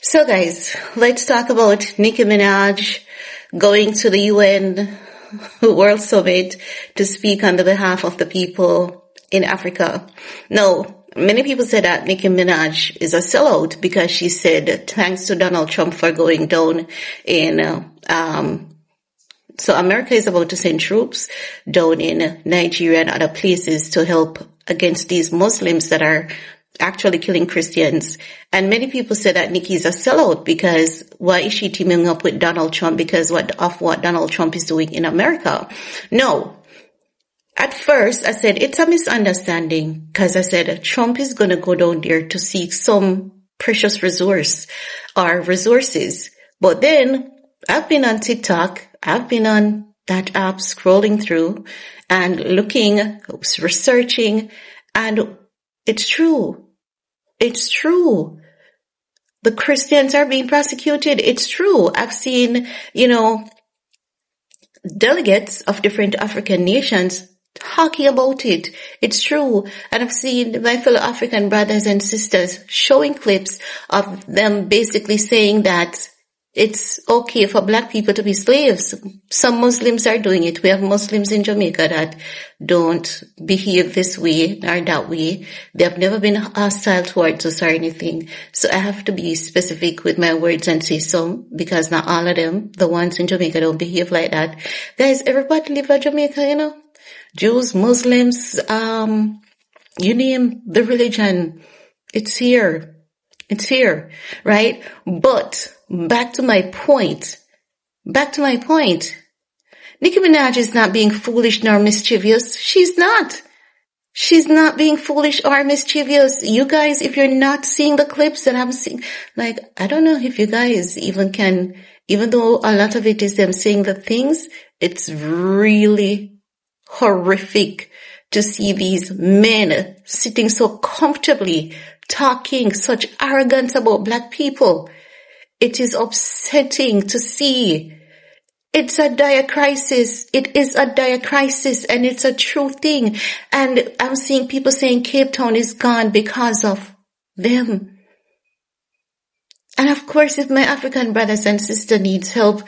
So guys, let's talk about Nicki Minaj going to the UN World Summit to speak on the behalf of the people in Africa. No, many people say that Nicki Minaj is a sellout because she said thanks to Donald Trump for going down in so America is about to send troops down in Nigeria and other places to help against these Muslims that are actually killing Christians. And many people say that Nicki is a sellout because why is she teaming up with Donald Trump because of what Donald Trump is doing in America? No. At first, I said it's a misunderstanding because I said Trump is going to go down there to seek some precious resource or resources. But then I've been on TikTok. I've been on that app scrolling through and looking, researching, and it's true. It's true. The Christians are being prosecuted. It's true. I've seen, delegates of different African nations talking about it. It's true. And I've seen my fellow African brothers and sisters showing clips of them basically saying that it's okay for black people to be slaves. Some Muslims are doing it. We have Muslims in Jamaica that don't behave this way or that way. They have never been hostile towards us or anything. So I have to be specific with my words and say some, because not all of them, the ones in Jamaica, don't behave like that. Guys, everybody live in Jamaica, Jews, Muslims, you name the religion. It's here. It's here, right? But back to my point. Nicki Minaj is not being foolish nor mischievous. She's not. She's not being foolish or mischievous. You guys, if you're not seeing the clips that I'm seeing, I don't know if you guys even can, even though a lot of it is them saying the things, it's really horrific to see these men sitting so comfortably talking such arrogance about black people. It is upsetting to see. It's a dire crisis. It is a dire crisis and it's a true thing. And I'm seeing people saying Cape Town is gone because of them. And of course, if my African brothers and sisters needs help,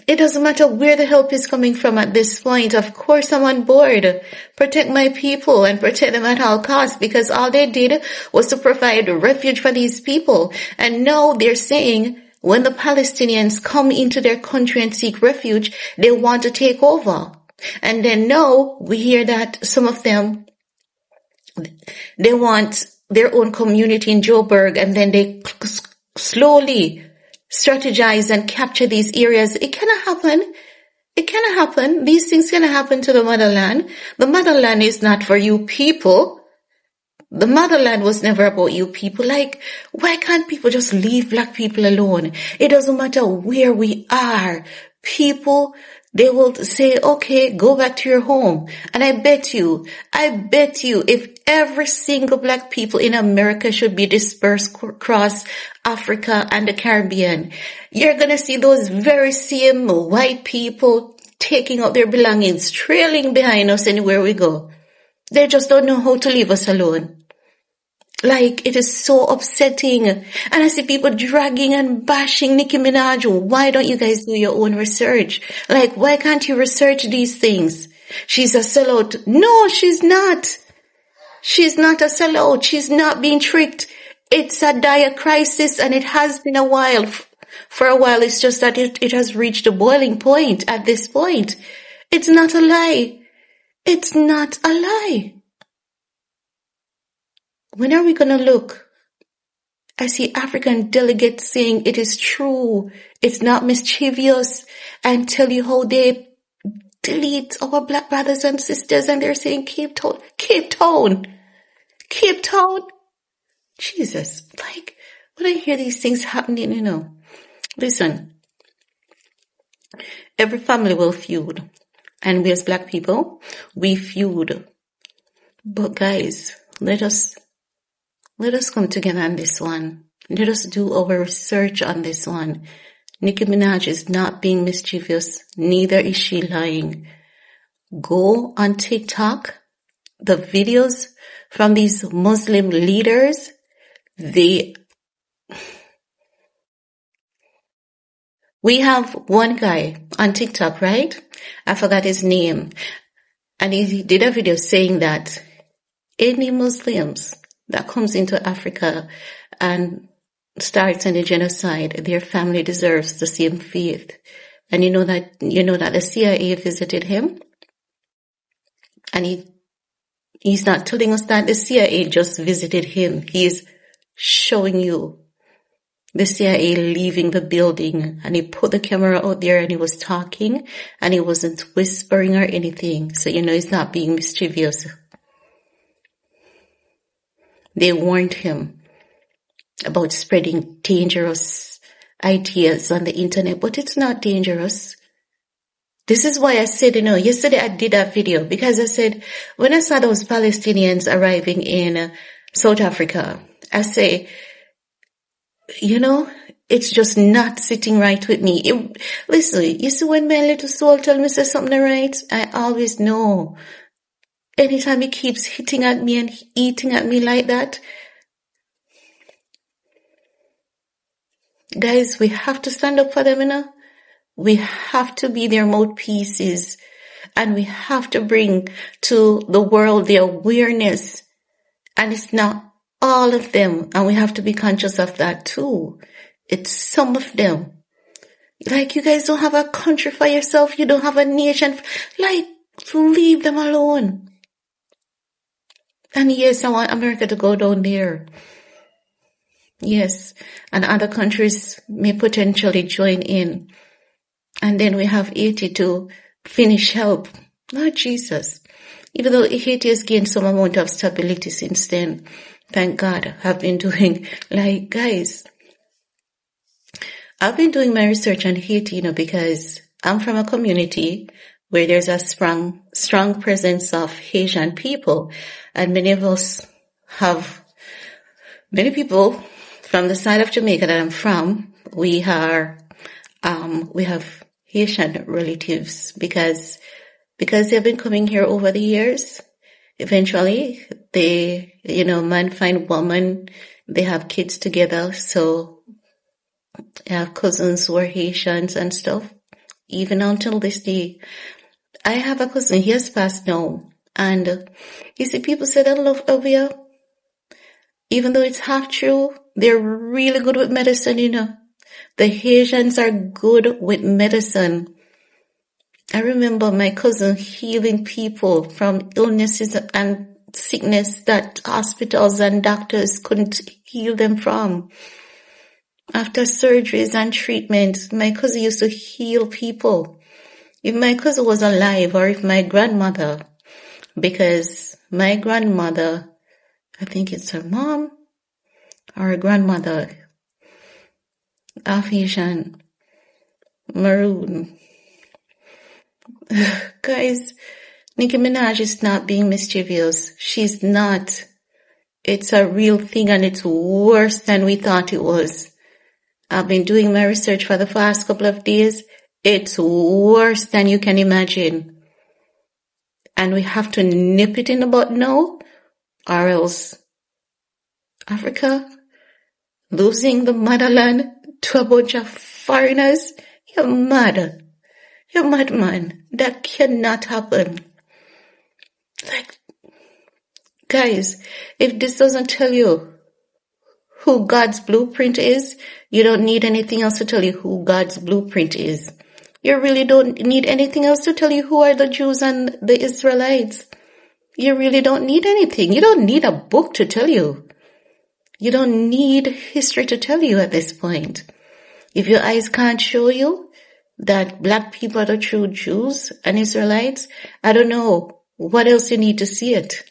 it doesn't matter where the help is coming from at this point. Of course, I'm on board. Protect my people and protect them at all costs because all they did was to provide refuge for these people. And now they're saying when the Palestinians come into their country and seek refuge, they want to take over. And then now we hear that some of them, they want their own community in Joburg and then they slowly strategize and capture these areas. It cannot happen. It cannot happen. These things cannot happen to the motherland. The motherland is not for you people. The motherland was never about you people. Why can't people just leave black people alone? It doesn't matter where we are. People, they will say, okay, go back to your home. And I bet you, if every single black people in America should be dispersed across Africa and the Caribbean, you're going to see those very same white people taking out their belongings, trailing behind us anywhere we go. They just don't know how to leave us alone. It is so upsetting. And I see people dragging and bashing Nicki Minaj. Why don't you guys do your own research? Why can't you research these things? She's a sellout. No, she's not. She's not a sellout. She's not being tricked. It's a dire crisis and it has been a while. For a while, it's just that it has reached a boiling point at this point. It's not a lie. It's not a lie. When are we going to look? I see African delegates saying it is true. It's not mischievous, and tell you how they delete our black brothers and sisters and they're saying Cape Town. Jesus, when I hear these things happening, listen, every family will feud. And we as black people, we feud. But guys, let us come together on this one. Let us do our research on this one. Nicki Minaj is not being mischievous. Neither is she lying. Go on TikTok. The videos from these Muslim leaders, We have one guy on TikTok, right? I forgot his name. And he did a video saying that any Muslims that comes into Africa and starts any genocide, their family deserves the same fate. And you know that the CIA visited him, and he's not telling us that the CIA just visited him. He's showing you the CIA leaving the building, and he put the camera out there and he was talking and he wasn't whispering or anything. So he's not being mischievous. They warned him about spreading dangerous ideas on the internet, but it's not dangerous. This is why I said, yesterday I did that video because I said, when I saw those Palestinians arriving in South Africa, I say, it's just not sitting right with me. Listen, you see when my little soul tell me say something right, I always know. Anytime he keeps hitting at me and eating at me like that, guys, we have to stand up for them, We have to be their mouthpieces, and we have to bring to the world the awareness. And it's not all of them, and we have to be conscious of that too. It's some of them. Like, you guys don't have a country for yourself. You don't have a nation. Like, leave them alone. And yes, I want America to go down there. Yes, and other countries may potentially join in. And then we have Haiti to finish help. Lord Jesus. Even though Haiti has gained some amount of stability since then, thank God, I've been doing, guys, I've been doing my research on Haiti, because I'm from a community where there's a strong presence of Haitian people. And many people from the side of Jamaica that I'm from, we have Haitian relatives because they've been coming here over the years. Eventually, they, man find woman, they have kids together. So I have cousins who are Haitians and stuff. Even until this day, I have a cousin, he has passed now. And you see, people say they love Ovia. Even though it's half true, they're really good with medicine, The Haitians are good with medicine. I remember my cousin healing people from illnesses and sickness that hospitals and doctors couldn't heal them from. After surgeries and treatments, my cousin used to heal people. If my cousin was alive, or if my grandmother, because my grandmother, I think it's her mom or her grandmother, Haitian, maroon. Guys, Nicki Minaj is not being mischievous. She's not. It's a real thing, and it's worse than we thought it was. I've been doing my research for the past couple of days. It's worse than you can imagine. And we have to nip it in the bud now, or else Africa losing the motherland to a bunch of foreigners. You're mad. You're mad, man. That cannot happen. Guys, if this doesn't tell you who God's blueprint is, you don't need anything else to tell you who God's blueprint is. You really don't need anything else to tell you who are the Jews and the Israelites. You really don't need anything. You don't need a book to tell you. You don't need history to tell you at this point. If your eyes can't show you that black people are the true Jews and Israelites, I don't know what else you need to see it.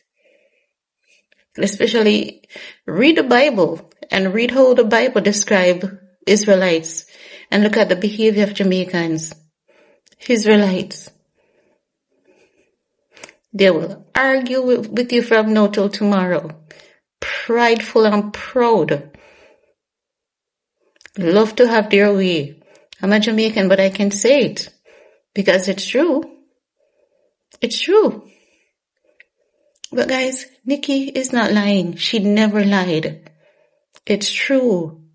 Especially read the Bible and read how the Bible describes Israelites and look at the behavior of Jamaicans. Israelites. They will argue with you from now till tomorrow. Prideful and proud. Love to have their way. I'm a Jamaican, but I can say it because it's true. It's true. But guys, Nicki is not lying. She never lied. It's true.